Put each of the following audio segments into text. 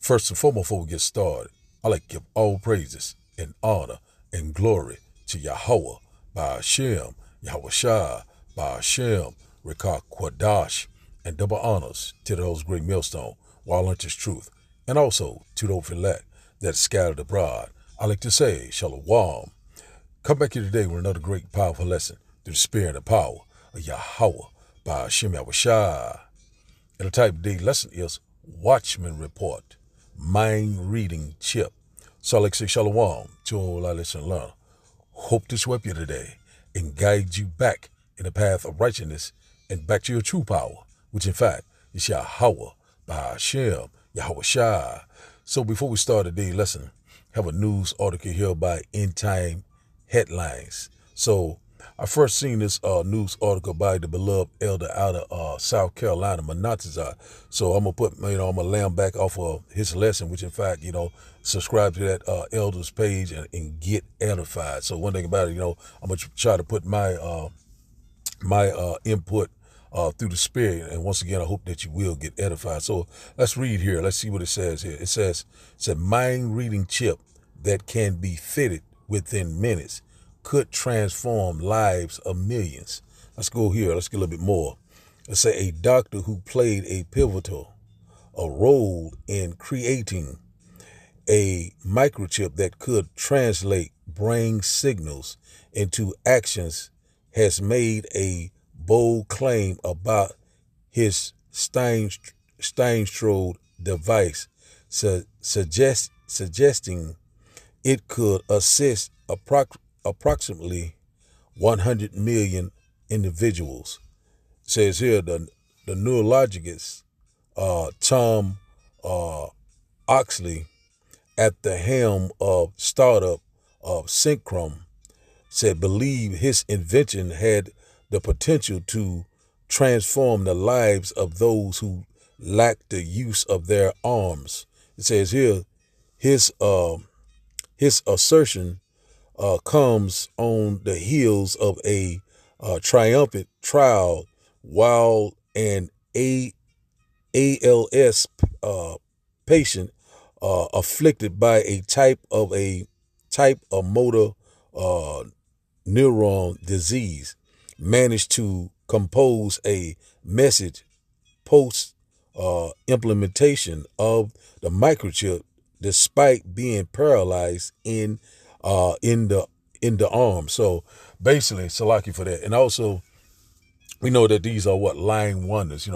First and foremost, before we get started, I like to give all praises and honor and glory to Yahweh by Hashem, Yahweh Shai by Hashem, Rekah Kwadash, and double honors to those great millstone, while unto truth, and also to those elect that is scattered abroad. I like to say, Shalom. Come back here today with another great, powerful lesson through the spirit and power of Yahweh by Hashem, Yahweh Shai. And the type of today's lesson is Watchman Report, Mind Reading Chip. So I like to say Shalom to all our lesson learner. Hope to sweep you today and guide you back in the path of righteousness and back to your true power, which in fact is Yahweh by Hashem, Yahweh Shai. So before we start today's lesson, have a news article here by End Time Headlines. So I first seen this news article by the beloved elder out of South Carolina, Monatizah. So I'm gonna put, I'm gonna lay him back off of his lesson, which in fact, subscribe to that elder's page and get edified. So one thing about it, I'm gonna try to put my input through the spirit, and once again, I hope that you will get edified. So let's read here. Let's see what it says here. It says, mind reading chip that can be fitted within minutes could transform lives of millions. Let's go here. Let's get a little bit more. Let's say a doctor who played a pivotal role in creating a microchip that could translate brain signals into actions has made a bold claim about his Steinstrode device, suggesting it could assist approximately 100 million individuals. It says here the neurologist Tom Oxley, at the helm of startup of Synchron, said believe his invention had the potential to transform the lives of those who lack the use of their arms. It says here his assertion comes on the heels of a triumphant trial while an ALS patient afflicted by a type of motor neuron disease managed to compose a message post implementation of the microchip despite being paralyzed in the arm. So basically, Salaki for that. And also, we know that these are lying wonders,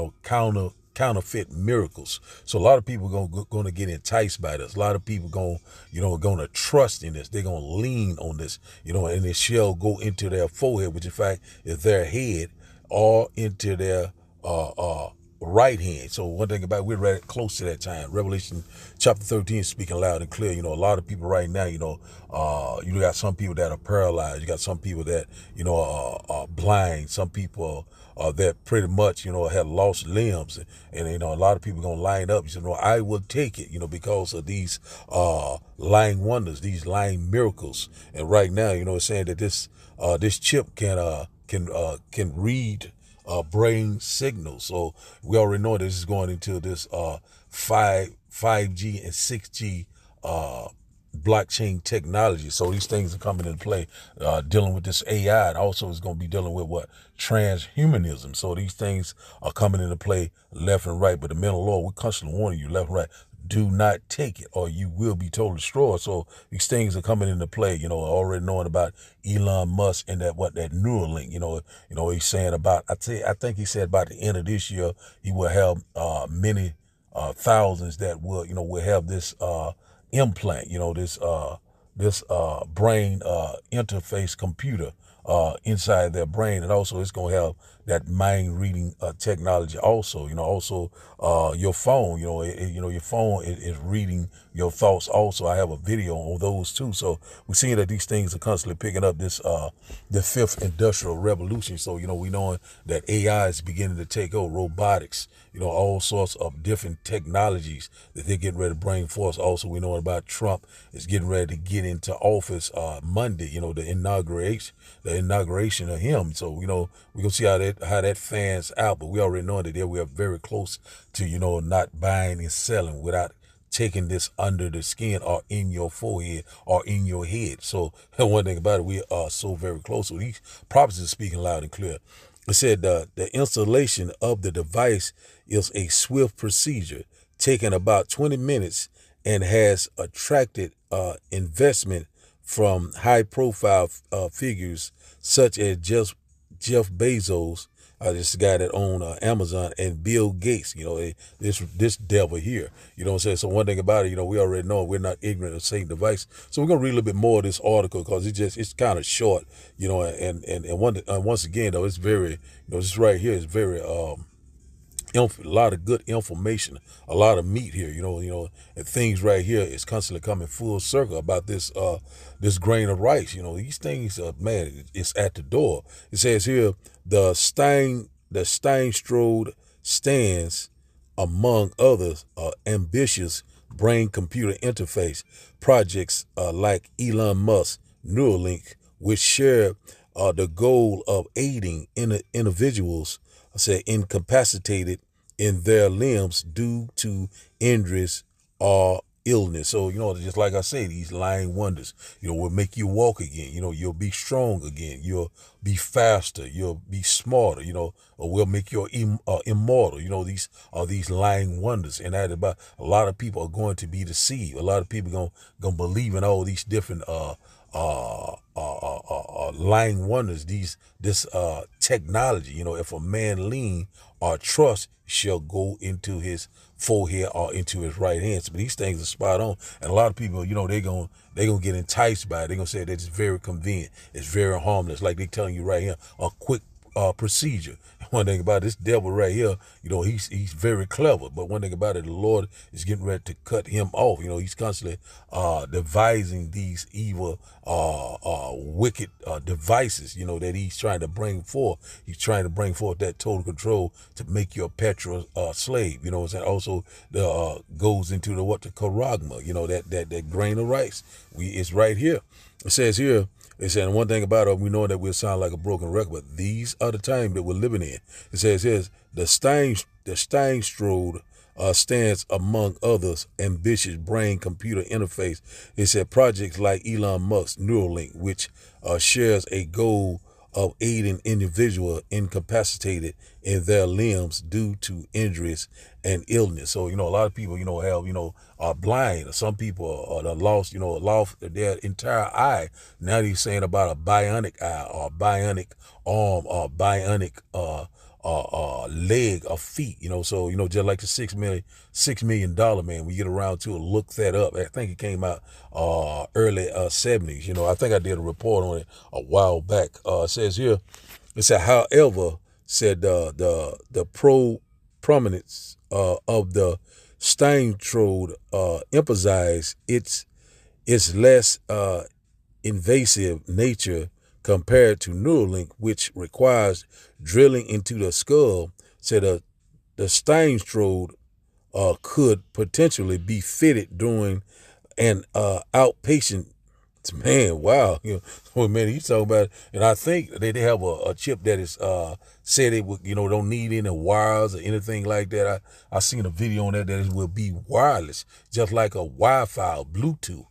counterfeit miracles. So a lot of people going to get enticed by this. A lot of people going to trust in this. They're going to lean on this, and it shall go into their forehead, which in fact is their head, or into their right hand. So one thing about it, we're right close to that time. Revelation chapter 13 is speaking loud and clear. A lot of people right now, you got some people that are paralyzed. You got some people that, are blind. Some people that pretty much, have lost limbs. And a lot of people going to line up. You say, I will take it, because of these lying wonders, these lying miracles. And right now, it's saying that this chip can read brain signals. So we already know this is going into this 5G and 6G blockchain technology. So these things are coming into play, dealing with this AI, and also is going to be dealing with transhumanism. So these things are coming into play left and right. But the men of the Lord, we're constantly warning you left and right. Do not take it or you will be totally destroyed. So these things are coming into play, already knowing about Elon Musk and that Neuralink, he's saying about, I think he said about the end of this year, he will have many thousands that will have this implant, this brain interface computer inside their brain. And also it's going to have that mind reading technology also, your phone, your phone is reading your thoughts also. I have a video on those too. So we're seeing that these things are constantly picking up this, the fifth industrial revolution. So, we knowing that AI is beginning to take over robotics, all sorts of different technologies that they're getting ready to bring forth. Also, we know about Trump is getting ready to get into office Monday, the inauguration of him. So, we're going to see how that fans out. But we already know that we are very close to, not buying and selling without taking this under the skin or in your forehead or in your head. So one thing about it, we are so very close. So these prophecies are speaking loud and clear. It said the installation of the device is a swift procedure, taking about 20 minutes and has attracted investment from high-profile figures such as Jeff Bezos, this guy that owned Amazon, and Bill Gates. This devil here. You know what I'm saying? So one thing about it, we already know we're not ignorant of Satan device. So we're gonna read a little bit more of this article because it's kind of short. And once again though, it's very, this right here is very a lot of good information, a lot of meat here, and things right here is constantly coming full circle about this grain of rice. These things, man, it's at the door. It says here, the Steinstrode stands, among others, ambitious brain-computer interface projects like Elon Musk Neuralink, which share the goal of aiding individuals incapacitated in their limbs due to injuries or illness. So, just like I say, these lying wonders, will make you walk again. You'll be strong again. You'll be faster. You'll be smarter, or will make you immortal. These are these lying wonders. And that about a lot of people are going to be deceived. A lot of people gonna believe in all these different lying wonders, this technology. If a man lean or trust shall go into his forehead or into his right hand. But these things are spot on, and a lot of people, they gonna get enticed by it. They're gonna say that it's very convenient, it's very harmless, like they telling you right here, a quick procedure. One thing about this devil right here, he's very clever. But one thing about it, the Lord is getting ready to cut him off. He's constantly devising these evil, wicked devices, that he's trying to bring forth. He's trying to bring forth that total control to make you a petrol slave. Also, goes into the charagma, that grain of rice. It's right here. It says here. They said, one thing about it, we know that we'll sound like a broken record, but these are the times that we're living in. It says here, the Steinstrode stands, among others, ambitious brain-computer interface. It said projects like Elon Musk's Neuralink, which shares a goal of aiding individuals incapacitated in their limbs due to injuries and illness. So, a lot of people, are blind. Or some people are lost their entire eye. Now they're saying about a bionic eye or a bionic arm or a bionic leg or feet. So, just like the $6 million man, we get around to it, look that up. I think it came out early 70s. I think I did a report on it a while back. It says here, it said, however, said the prominence of the Steinstrode emphasize its less invasive nature compared to Neuralink, which requires drilling into the skull. Said the Steinstrode could potentially be fitted during an outpatient. Man, wow. Well, man, he's talking about it. And I think they have a chip that is said it would, don't need any wires or anything like that. I seen a video on that it will be wireless, just like a Wi-Fi or Bluetooth,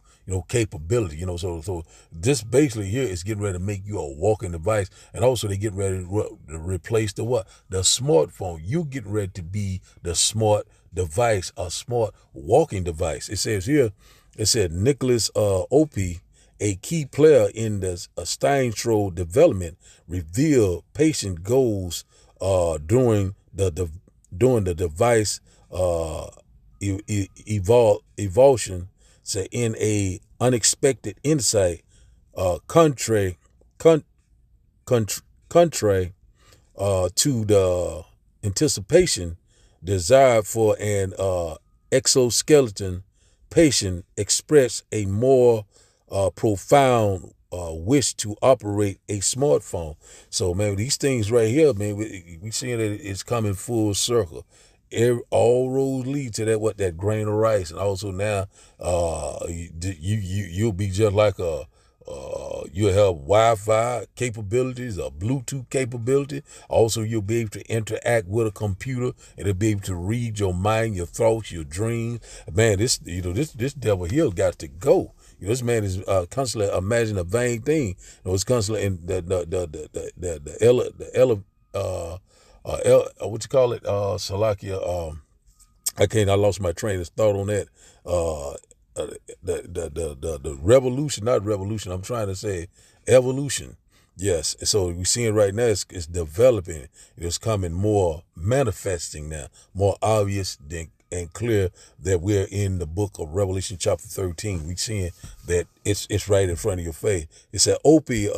capability, so this basically here is getting ready to make you a walking device. And also they get ready to replace the smartphone. You get ready to be the smart device, a smart walking device. It says here, it said Nicholas Opie, a key player in the Steinstrode development, revealed patient goals during the device evolution. Say in a unexpected insight, contrary to the anticipation desire for an exoskeleton, patient express a more profound wish to operate a smartphone. So, man, these things right here, man, we seeing that it's coming full circle. All roads lead to that grain of rice, and also now you'll be just like a You'll have Wi-Fi capabilities, Bluetooth capability. Also, you'll be able to interact with a computer, and it'll be able to read your mind, your thoughts, your dreams. Man, this devil here got to go. This man is constantly imagining a vain thing. It's constantly in what you call it, Salakia. I lost my train of thought on that. The revolution, not revolution. I'm trying to say evolution. Yes. So we're seeing right now it's developing. It's coming more manifesting now, more obvious and clear that we're in the book of Revelation chapter 13. We're seeing that it's right in front of your face. It said Opie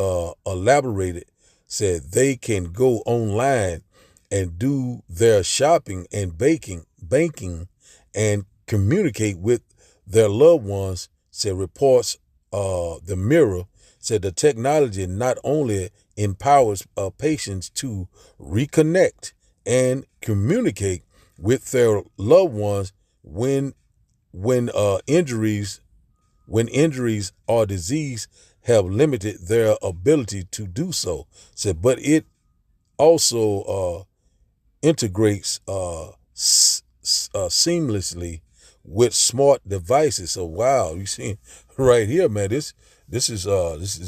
elaborated, said they can go online and do their shopping and banking and communicate with their loved ones, said reports the Mirror, said the technology not only empowers patients to reconnect and communicate with their loved ones when injuries or disease have limited their ability to do so. Said, but it also integrates seamlessly with smart devices. So wow, you see right here, man, this is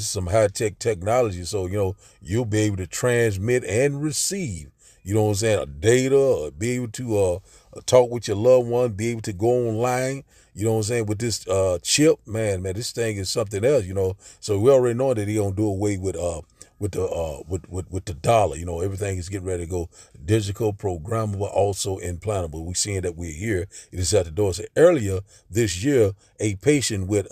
some high-tech technology. So you'll be able to transmit and receive, what I'm saying, data, or be able to talk with your loved one, be able to go online, what I'm saying, with this chip. Man, this thing is something else. So we already know that he don't do away with the dollar. Everything is getting ready to go digital, programmable, also implantable. We're seeing that we're here. It is at the door. So earlier this year, a patient with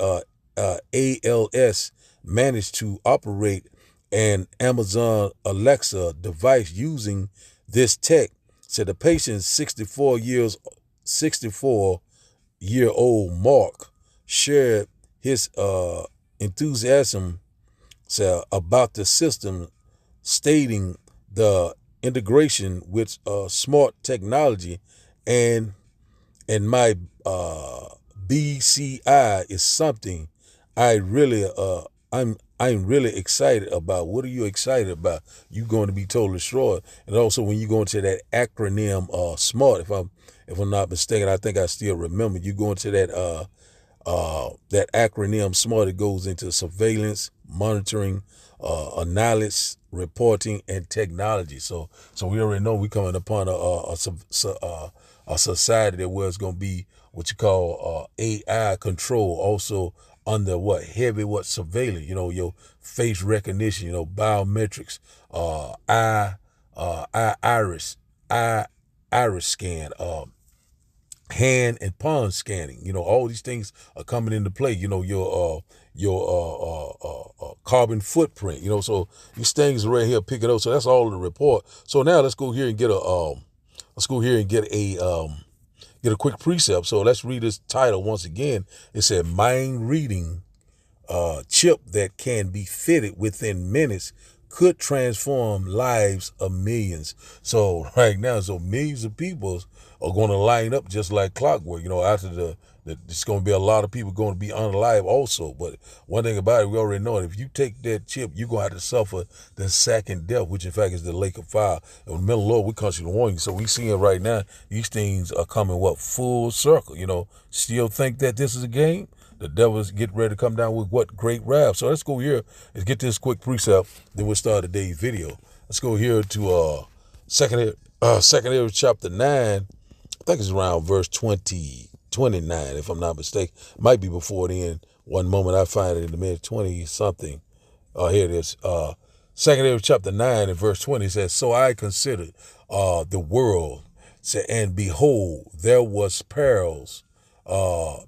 ALS managed to operate an Amazon Alexa device using this tech. So the patient's 64-year-old Mark shared his enthusiasm about the system, stating the integration with smart technology and my BCI is something I'm really excited about. What are you excited about? You're going to be totally destroyed. And also when you go into that acronym SMART, if I'm not mistaken, I think I still remember, you go into that acronym SMART. It goes into surveillance, monitoring, analysis, reporting, and technology. So we already know we're coming upon a society that where it's going to be what you call AI control, also under heavy surveillance. Your face recognition, biometrics, iris scan, hand and palm scanning. All these things are coming into play. Your carbon footprint. So these things are right here picking up. So that's all in the report. So now let's go here and get a quick precept. So let's read this title once again. It said mind reading chip that can be fitted within minutes could transform lives of millions. So right now, millions of people are going to line up just like clockwork. After there's going to be a lot of people going to be unalive also. But one thing about it, we already know it. If you take that chip, you're going to have to suffer the second death, which in fact is the lake of fire. And the middle Lord, we constantly warn you. So we see it right now. These things are coming full circle. Still think that this is a game? The devil's getting ready to come down with what great wrath. So let's go here. Let's get this quick precept. Then we'll start today's video. Let's go here to second Ezra chapter 9. I think it's around verse 29, if I'm not mistaken. Might be before then. One moment I find it in the minute 20 something. Here it is. Second Ezra chapter 9 and verse 20 says, so I considered the world, and behold, there was perils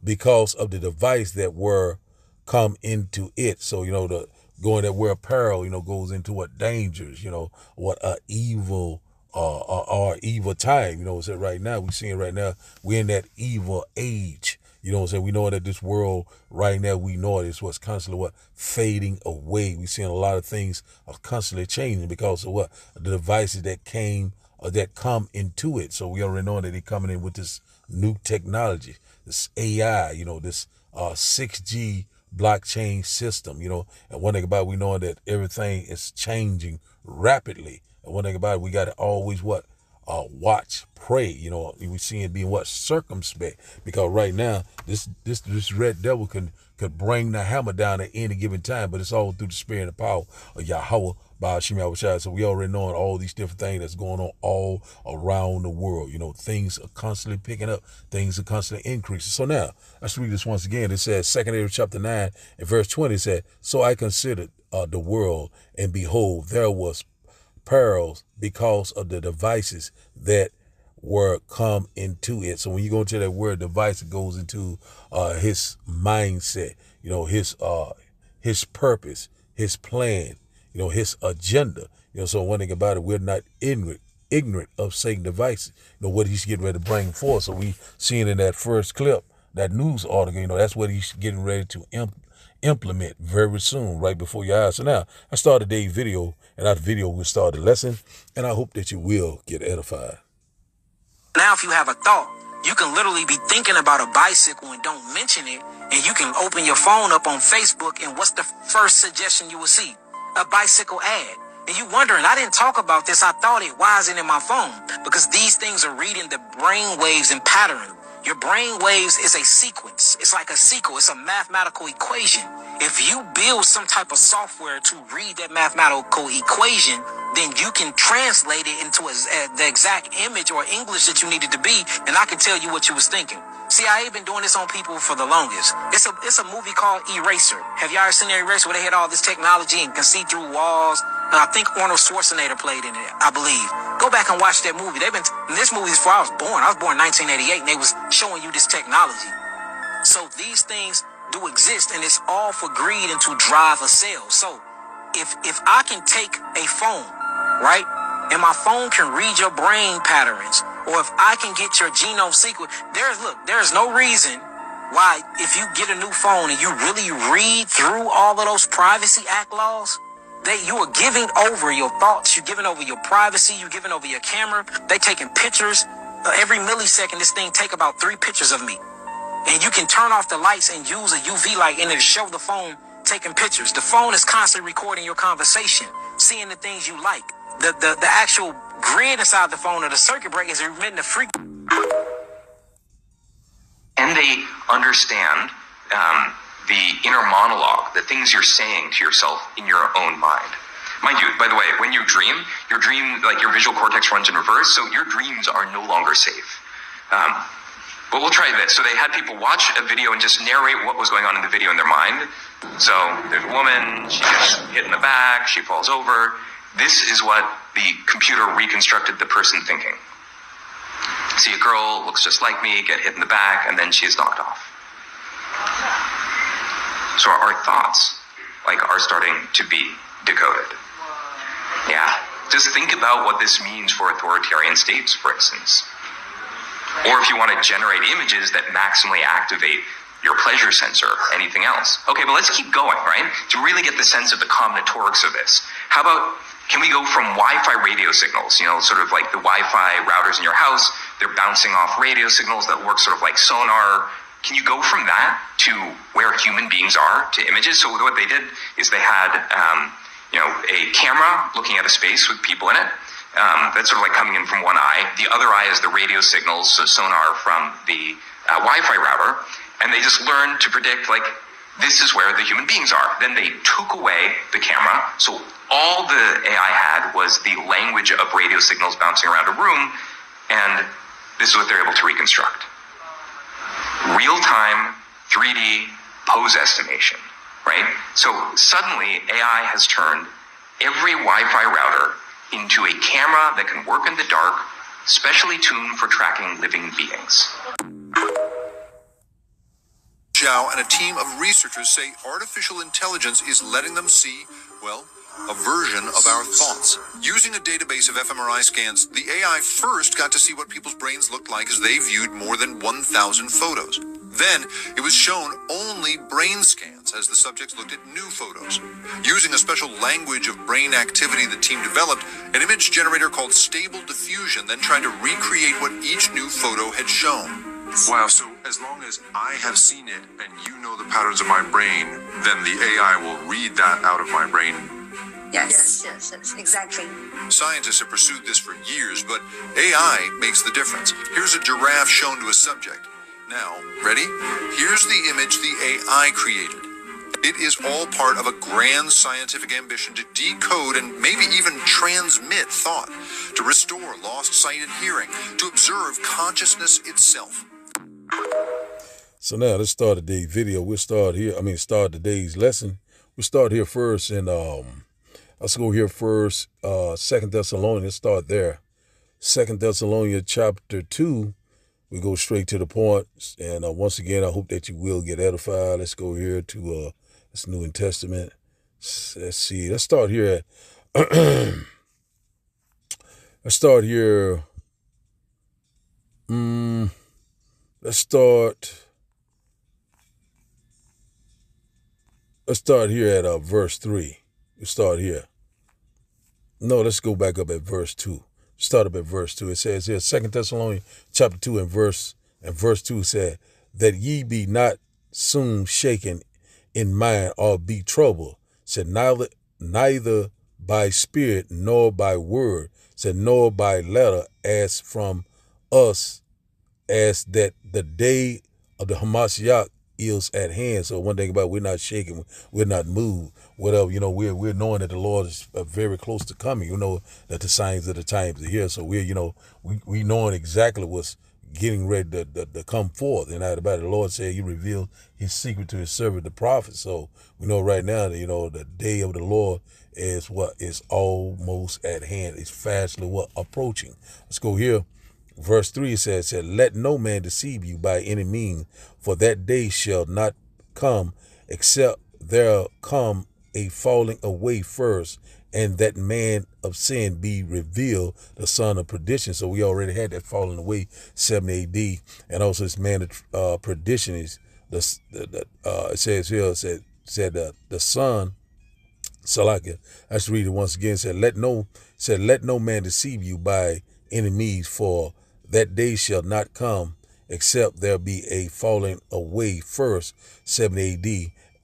because of the device that were come into it. So, the going that where peril, goes into what dangers, what evil or evil time. So right now, we're seeing right now, we're in that evil age. We know that this world right now, we know it is what's constantly fading away. We're seeing a lot of things are constantly changing because of the devices that come into it. So we already know that they're coming in with this new technology, this AI, this 6G blockchain system, and one thing about it, we know that everything is changing rapidly. And one thing about it, we got to always watch, pray, we see it being circumspect, because right now this red devil could bring the hammer down at any given time, but it's all through the spirit and power of Yahweh by Hashem Yahushua. So we already know all these different things that's going on all around the world. Things are constantly picking up, things are constantly increasing. So now let's read this once again. It says 2 Peter chapter 9 and verse 20. It said, so I considered the world, and behold, there was perils because of the devices that were come into it. So when you go into that word device, it goes into his mindset, his purpose, his plan, his agenda. So one thing about it, we're not ignorant of Satan's devices, what he's getting ready to bring forth. So we seen in that first clip, that news article, that's what he's getting ready to implement very soon, right before your eyes. So now I started today's video, and our video will start the lesson, and I hope that you will get edified. Now, if you have a thought, you can literally be thinking about a bicycle and don't mention it, and you can open your phone up on Facebook, and what's the first suggestion you will see? A bicycle ad. And you wondering, I didn't talk about this, I thought it, why is it in my phone? Because these things are reading the brain waves and pattern. Your brain waves is a sequence. It's like a sequel. It's a mathematical equation. If you build some type of software to read that mathematical equation, then you can translate it into the exact image or English that you needed to be, and I can tell you what you was thinking. CIA been doing this on people for the longest. It's a movie called Eraser. Have y'all ever seen Eraser, where they had all this technology and can see through walls? And I think Arnold Schwarzenegger played in it, I believe. Go back and watch that movie. This movie is before I was born. I was born in 1988, and they was showing you this technology. So these things do exist, and it's all for greed and to drive a sale. So if I can take a phone, right, and my phone can read your brain patterns, or if I can get your genome sequence, there's no reason why, if you get a new phone and you really read through all of those Privacy Act laws, you are giving over your thoughts, you're giving over your privacy, you're giving over your camera. They taking pictures every millisecond. This thing take about 3 pictures of me, and you can turn off the lights and use a UV light in it to show the phone taking pictures. The phone is constantly recording your conversation, seeing the things you like. The actual grid inside the phone, or the circuit breaker, is emitting the frequency. And they understand the inner monologue, the things you're saying to yourself in your own mind. Mind you, by the way, when you dream, like your visual cortex runs in reverse, so your dreams are no longer safe. But we'll try this. So they had people watch a video and just narrate what was going on in the video in their mind. So there's a woman, she gets hit in the back, she falls over. This is what the computer reconstructed the person thinking. See a girl, looks just like me, get hit in the back, and then she is knocked off. So our thoughts, are starting to be decoded. Yeah, just think about what this means for authoritarian states, for instance. Or if you want to generate images that maximally activate your pleasure sensor, anything else. Okay, but let's keep going, right? To really get the sense of the combinatorics of this. How about, can we go from Wi-Fi radio signals, sort of like the Wi-Fi routers in your house, they're bouncing off radio signals that work sort of like sonar. Can you go from that to where human beings are, to images? So what they did is they had, a camera looking at a space with people in it. That's sort of like coming in from one eye. The other eye is the radio signals, so sonar from the Wi-Fi router. And they just learned to predict, this is where the human beings are. Then they took away the camera. So all the AI had was the language of radio signals bouncing around a room. And this is what they're able to reconstruct. Real-time 3D pose estimation, right? So suddenly AI has turned every Wi-Fi router into a camera that can work in the dark, specially tuned for tracking living beings. Zhao and a team of researchers say artificial intelligence is letting them see, a version of our thoughts. Using a database of fMRI scans, the AI first got to see what people's brains looked like as they viewed more than 1,000 photos. Then, it was shown only brain scans as the subjects looked at new photos. Using a special language of brain activity the team developed, an image generator called Stable Diffusion then tried to recreate what each new photo had shown. Wow, so as long as I have seen it and you know the patterns of my brain, then the AI will read that out of my brain. Yes, exactly. Scientists have pursued this for years, but AI makes the difference. Here's a giraffe shown to a subject. Now, ready? Here's the image the AI created. It is all part of a grand scientific ambition to decode and maybe even transmit thought, to restore lost sight and hearing, to observe consciousness itself. So now let's start today's video. We'll start here. Start today's lesson. We'll start here first, and let's go here first. 2 Thessalonians. Let's start there. 2 Thessalonians chapter 2. We go straight to the point. And once again, I hope that you will get edified. Let's go here to this New Testament. Let's see. Let's start here at. Let's start here. Let's start here at verse 3. Let's start here. No, let's go back up at verse 2. Start up at verse 2. It says here, 2 Thessalonians chapter 2 and verse 2 said, that ye be not soon shaken in mind or be troubled, said neither by spirit nor by word, said nor by letter, as from us, as that the day of the Hamashiach is at hand. So one thing about it, we're not shaking, we're not moved, whatever, we're knowing that the Lord is very close to coming, that the signs of the times are here. So we're, we knowing exactly what's getting ready to come forth. And out about it, the Lord said he revealed his secret to his servant, the prophet. So we know right now that, the day of the Lord is what is almost at hand. It's fastly approaching. Let's go here. Verse 3 says, let no man deceive you by any means, for that day shall not come except there come a falling away first, and that man of sin be revealed, the son of perdition. So we already had that falling away, 70 AD. And also this man of perdition is, it says here, said the son, Salakia. Let's read it once again. Said let no man deceive you by any means, for that day shall not come except there be a falling away first, 70 AD,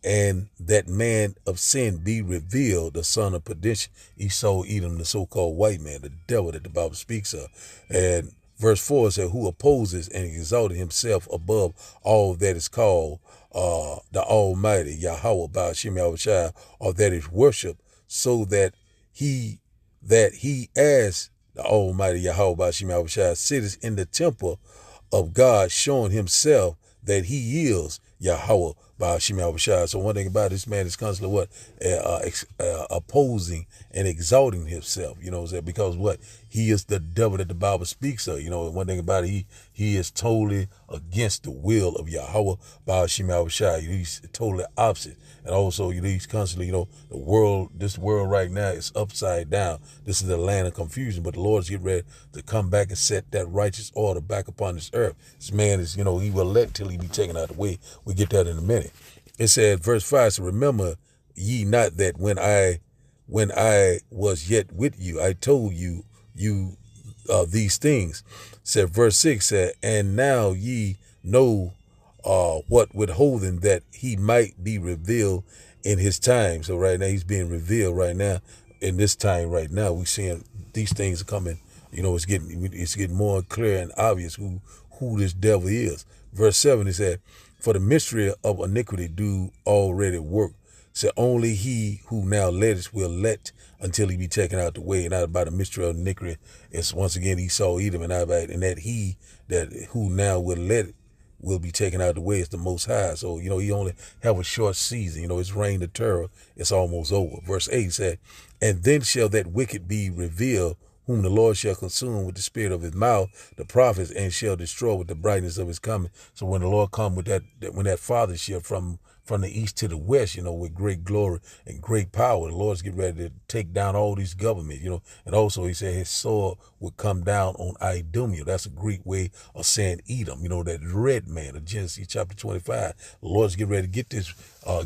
and that man of sin be revealed, the son of perdition, Esau, Edom, the so-called white man, the devil that the Bible speaks of. And verse 4 said, who opposes and exalted himself above all that is called the Almighty, Yahweh, Ba'ashim Yahushua, or that is worship, so that he as the Almighty Yahweh Ba'ashim Yahushua sitteth in the temple of God, showing himself that he is Yahweh Ba'ashim Yahushua. So one thing about this man is constantly opposing and exalting himself, because what? He is the devil that the Bible speaks of. One thing about it, he is totally against the will of Yahweh Ba'ashim Yahushua. He's totally opposite. And also, he's constantly, this world right now is upside down. This is the land of confusion, but the Lord's getting ready to come back and set that righteous order back upon this earth. This man is, he will let till he be taken out of the way. We get that in a minute. It said, verse 5, so remember ye not that when I was yet with you, I told you these things. Said verse 6 said, and now ye know what withholding that he might be revealed in his time. So right now he's being revealed right now in this time right now. We're seeing these things are coming, it's getting more clear and obvious who this devil is. Verse 7, he said, for the mystery of iniquity do already work. So only he who now letteth will let until he be taken out the way. And out about the mystery of iniquity, it's once again Esau, Edom, and that he that who now will let it will be taken out of the way is the Most High. So, he only have a short season. His reign of terror, it's almost over. Verse 8 said, and then shall that wicked be revealed, whom the Lord shall consume with the spirit of his mouth, the prophets, and shall destroy with the brightness of his coming. So when the Lord come with when that fathership from the east to the west, with great glory and great power, the Lord's getting ready to take down all these governments, and also he said his sword would come down on Idumea. That's a Greek way of saying Edom, that red man of Genesis chapter 25. The Lord's getting ready to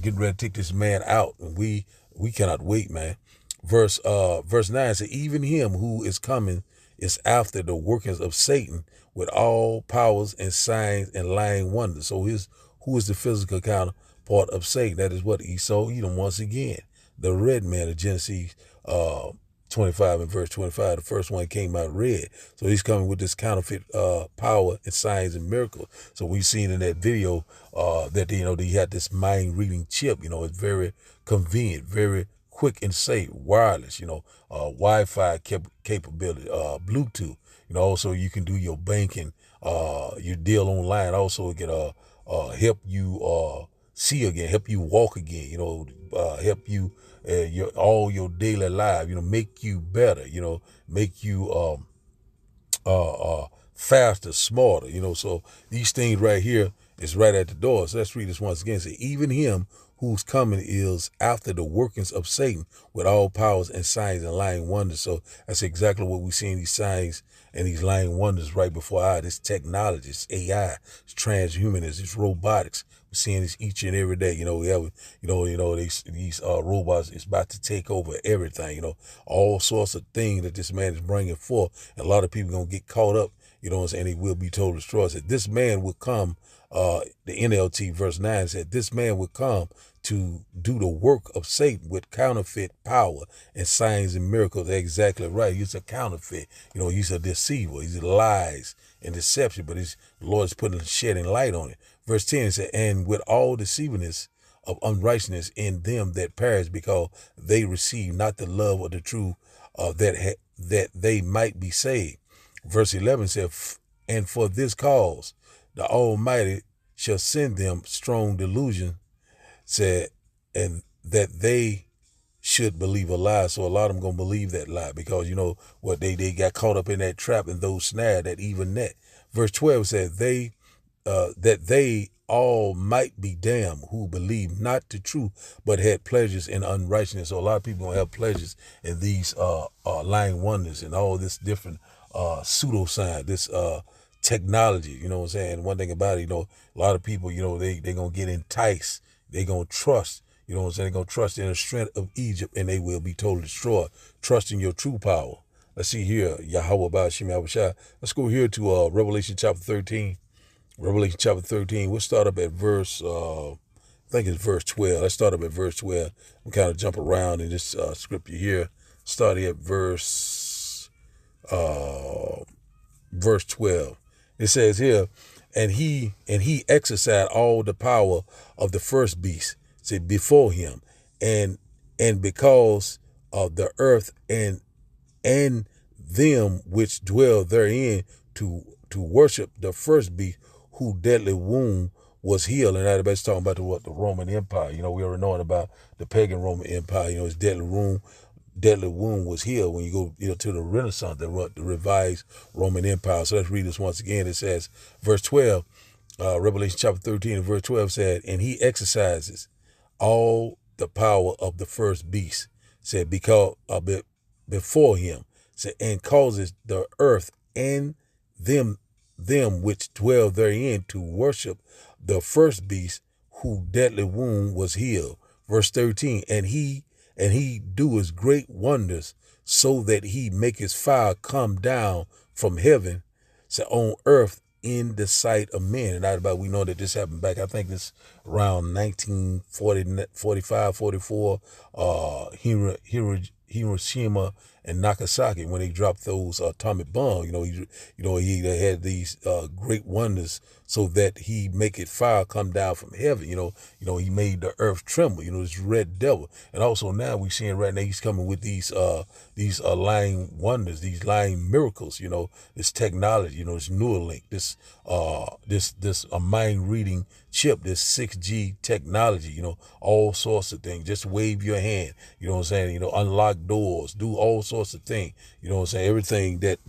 getting ready to take this man out, and we cannot wait, man. Verse 9 says, even him who is coming is after the workings of Satan with all powers and signs and lying wonders. So who is the physical counterpart of Satan? That is what Esau, Edom, once again, the red man of Genesis 25 and verse 25. The first one came out red. So he's coming with this counterfeit power and signs and miracles. So we've seen in that video that they had this mind reading chip. It's very convenient, very quick and safe, wireless, Wi-Fi capability, Bluetooth. Also you can do your banking, your deal online. Also it can help you see again, help you walk again, help you all your daily life, make you better, make you faster, smarter, so these things right here is right at the door. So let's read this once again. Say, even him whose coming is after the workings of Satan with all powers and signs and lying wonders. So that's exactly what we see in these signs and these lying wonders right before our eyes. This technology, this AI, this transhumanism, this robotics. We're seeing this each and every day. We have, these robots is about to take over everything. All sorts of things that this man is bringing forth. And a lot of people gonna get caught up. And he will be totally destroyed. Said this man will come. The NLT verse 9 said this man would come to do the work of Satan with counterfeit power and signs and miracles. They're exactly right. He's a counterfeit. He's a deceiver. He's lies and deception, but the Lord is shedding light on it. Verse 10 said, and with all deceivingness of unrighteousness in them that perish, because they receive not the love of the truth, that they might be saved. Verse 11 said, and for this cause the Almighty shall send them strong delusion, said, and that they should believe a lie. So a lot of them gonna believe that lie because what they got caught up in that trap and those snared, that even net. Verse 12 said that they all might be damned who believe not the truth but had pleasures in unrighteousness. So a lot of people gonna have pleasures in these lying wonders and all this different pseudoscience, this technology, you know what I'm saying? One thing about it, a lot of people, they gonna get enticed. They gonna trust, you know what I'm saying? They gonna trust in the strength of Egypt and they will be totally destroyed. Trust in your true power. Let's see here, Yahweh Ba'ashim Yahushua. Let's go here to Revelation chapter 13. Revelation chapter 13. We'll start up at verse, I think it's verse 12. Let's start up at verse 12. I'm kind of jump around in this scripture here. Starting at verse 12. It says here, and he exercised all the power of the first beast, say, before him, and because of the earth and them which dwell therein to worship the first beast, whose deadly wound was healed. And everybody's talking about the Roman Empire. We already know about the pagan Roman Empire. His deadly wound was healed. When you go to the Renaissance, the revised Roman Empire. So let's read this once again. It says, verse 12, Revelation chapter 13 and verse 12 said, and he exercises all the power of the first beast, said, because of it before him, said, and causes the earth and them which dwell therein to worship the first beast, whose deadly wound was healed. Verse 13, and he doeth great wonders, so that he maketh fire come down from heaven, so on earth in the sight of men. And we know that this happened back, I think it's around 1940, 45, 44, Hiroshima and Nagasaki, when they dropped those atomic bombs. He had these great wonders, so that he make it fire come down from heaven. He made the earth tremble. This red devil. And also now we seeing right now he's coming with these lying wonders, these lying miracles. This technology. This Neuralink, this mind reading chip, this 6G technology. All sorts of things. Just wave your hand. You know what I'm saying? Unlock doors, do all sorts of things. You know what I'm saying? Everything that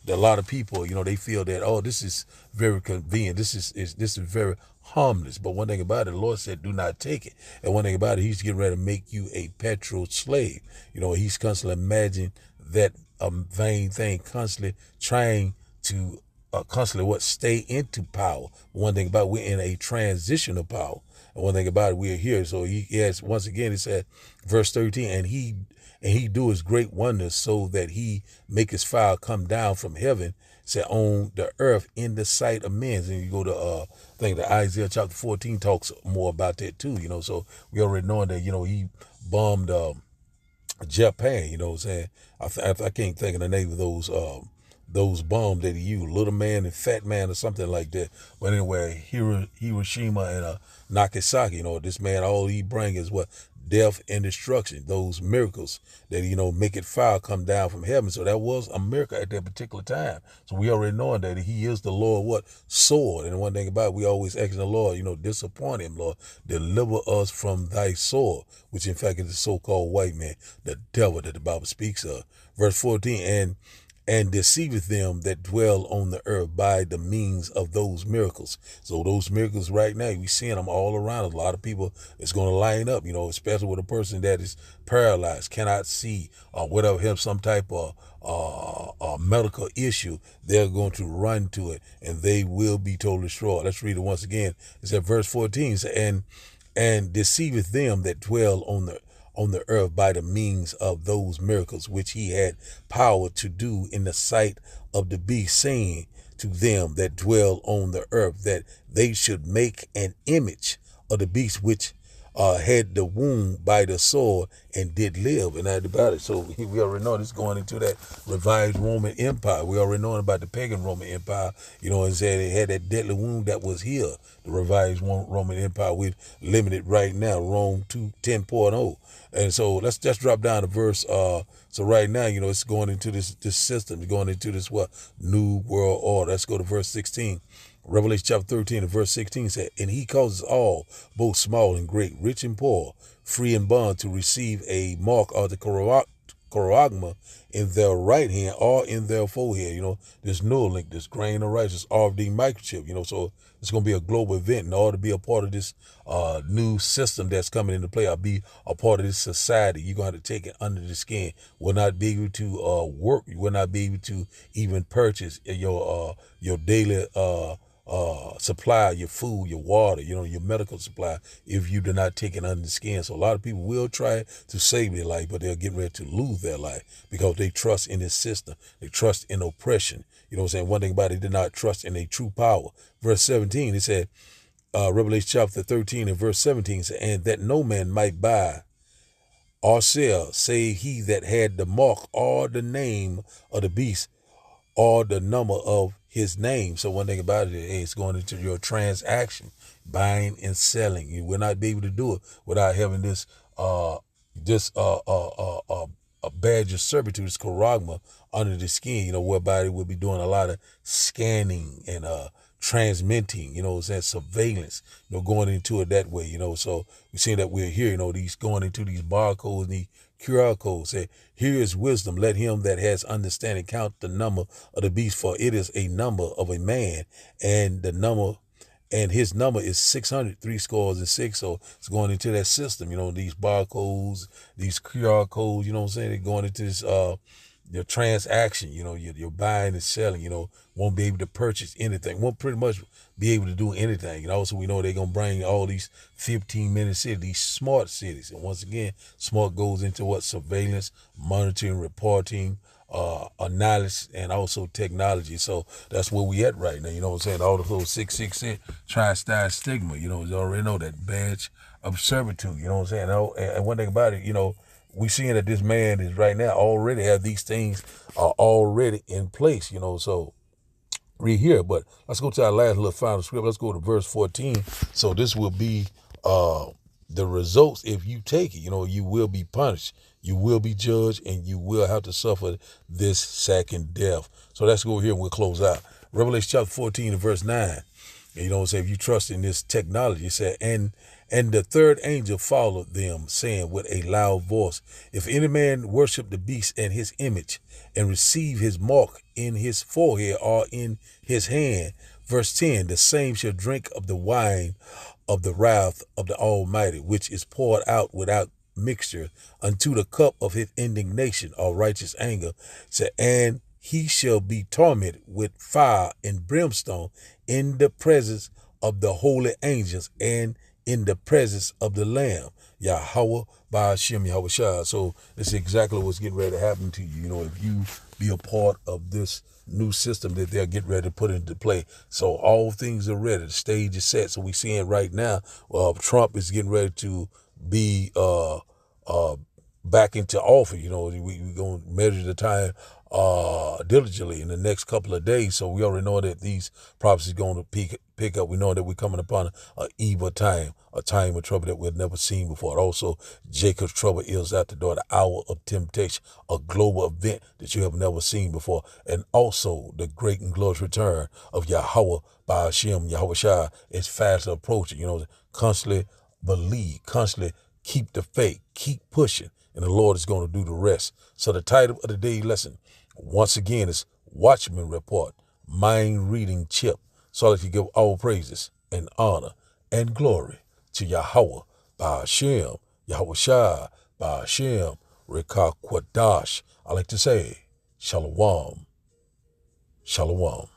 a lot of people, they feel that, this is very convenient. This is very harmless. But one thing about it, the Lord said, do not take it. And one thing about it, he's getting ready to make you a petrol slave. He's constantly imagining that vain thing, constantly trying to constantly stay into power. One thing about it, we're in a transition of power. And one thing about it, we are here. So he has, once again, he said, verse 13, and he do his great wonders, so that he make his fire come down from heaven, say, on the earth in the sight of men. And you go to I think the Isaiah chapter 14 talks more about that too, so we already know that, he bombed Japan, you know what I'm saying? I can't think of the name of those bombs that he used, Little Man and Fat Man or something like that. But anyway, Hiroshima and Nagasaki, this man, all he bring is what? Death and destruction, those miracles that, make it fire come down from heaven. So that was a miracle at that particular time. So we already know that he is the Lord, what? Sword. And one thing about it, we always ask the Lord, disappoint him, Lord. Deliver us from thy sword, which in fact is the so-called white man, the devil that the Bible speaks of. Verse 14, and deceiveth them that dwell on the earth by the means of those miracles. So those miracles right now, we seeing them all around us. A lot of people is going to line up, especially with a person that is paralyzed, cannot see, or whatever, have some type of medical issue. They're going to run to it, and they will be totally destroyed. Let's read it once again. It's at verse 14. It says, and deceiveth them that dwell on the earth by the means of those miracles which he had power to do in the sight of the beast, saying to them that dwell on the earth that they should make an image of the beast which had the wound by the sword and did live. And that about it. So we already know this going into that revived Roman Empire. We already know about the pagan Roman Empire, and said they had that deadly wound that was here. The revived Roman Empire, we've limited right now, Rome 10.0. And so let's just drop down to verse. So right now, it's going into this system, it's going into this new world order. Let's go to verse 16. Revelation chapter 13 and verse 16 said, and he causes all, both small and great, rich and poor, free and bond, to receive a mark of the charagma in their right hand or in their forehead. This Neuralink, this grain of rice, this RFD microchip, so it's going to be a global event. In order to be a part of this new system that's coming into play, or be a part of this society, you're going to have to take it under the skin. Will not be able to work. You will not be able to even purchase your daily supply, your food, your water, your medical supply, if you do not take it under the skin. So a lot of people will try to save their life, but they're getting ready to lose their life because they trust in this system. They trust in oppression. You know what I'm saying? One thing about it, they did not trust in a true power. Verse 17, it said, Revelation chapter 13 and verse 17 said, and that no man might buy or sell, save he that had the mark or the name of the beast or the number of his name. So one thing about it is going into your transaction, buying and selling. You will not be able to do it without having this a badge of servitude, this charagma under the skin, whereby they will be doing a lot of scanning and transmitting, surveillance, going into it that way, so we see that we're here, these going into these barcodes and these QR codes. Say, here is wisdom. Let him that has understanding count the number of the beast, for it is a number of a man, and his number is 600, So it's going into that system, these barcodes, these QR codes, they're going into this your transaction, you're buying and selling, won't be able to purchase anything, won't pretty much be able to do anything. And also we know they're going to bring all these 15-minute cities, these smart cities. And once again, smart goes into what? Surveillance, monitoring, reporting, analysis, and also technology. So that's where we at right now. You know what I'm saying? All of those 666 tri-style stigma, you already know that badge of servitude, you know what I'm saying? And one thing about it, we seeing that this man is right now already have these things already in place, so read here. But let's go to our last little final script. Let's go to verse 14. So this will be the results. If you take it, you will be punished, you will be judged, and you will have to suffer this second death. So let's go here and we'll close out. Revelation chapter 14 and verse 9. And say if you trust in this technology, it said, and the third angel followed them, saying with a loud voice, if any man worship the beast and his image, and receive his mark in his forehead or in his hand, verse 10, the same shall drink of the wine of the wrath of the Almighty, which is poured out without mixture unto the cup of his indignation or righteous anger. And he shall be tormented with fire and brimstone in the presence of the holy angels and in the presence of the Lamb, Yahweh Ba'ashem Yahweh Shah. So this is exactly what's getting ready to happen to you. You know, if you be a part of this new system that they're getting ready to put into play. So all things are ready. The stage is set. So we seeing right now, Trump is getting ready to be back into office. You know, we're going to measure the time diligently in the next couple of days. So we already know that these prophecies going to pick up. We know that we're coming upon an evil time, a time of trouble that we've never seen before. Also, Jacob's trouble is at the door, the hour of temptation, a global event that you have never seen before. And also the great and glorious return of Yahweh Ba'ashem, Yahweh Shai is fast approaching. You know, constantly believe, constantly keep the faith, keep pushing, and the Lord is going to do the rest. So the title of the day lesson, once again, is Watchman Report, Mind Reading Chip. So that you give all praises and honor and glory to Yahweh, Ba'ashem, Yahweh Shai, Ba'ashem, Rekah Kwadash. I like to say, Shalom, Shalom.